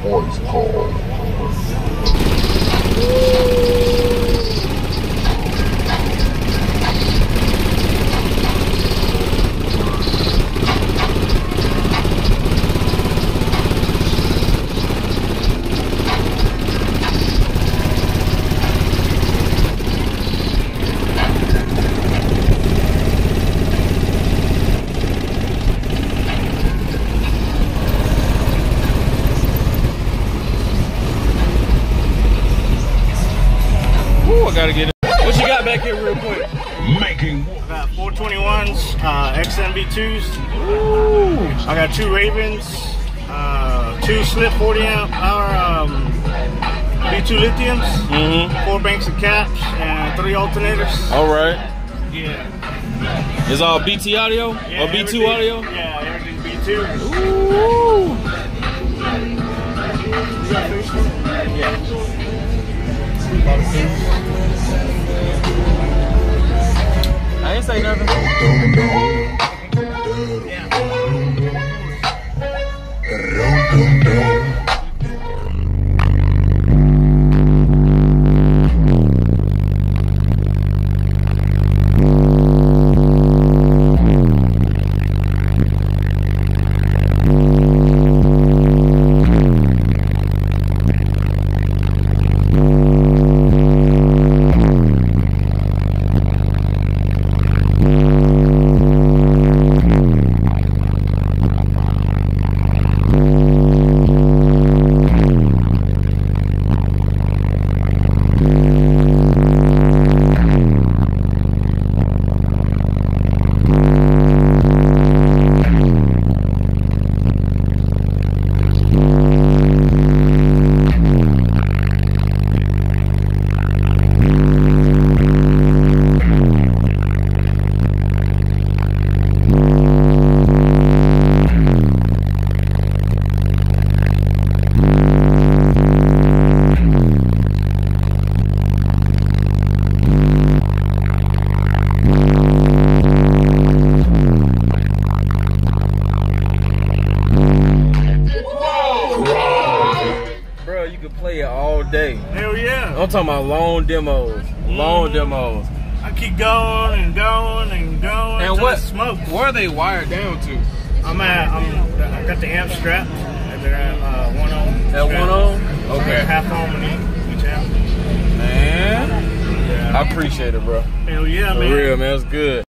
Voice call. I gotta get it. What you got back here real quick? Making. I got 421s, XNB2s. Ooh. I got 2 Ravens, 2 slip 40 amp hour B2 lithiums, 4 banks of caps, and 3 alternators. All right. Yeah. It's all BT audio Yeah, or B2 audio? Yeah, everything's B2. Ooh. You got Facebook? Yeah. I ain't say nothing. Bro, you could play it all day. Hell yeah. I'm talking about long demos. Long demos. I keep going and going and going. And what smoke? Where are they wired down to? I got the amp strapped. They're at 1 ohm. At 1 ohm? Okay. Half ohm in each amp. Man, Yeah. I appreciate it, bro. Hell yeah, For man. real, man. It's good.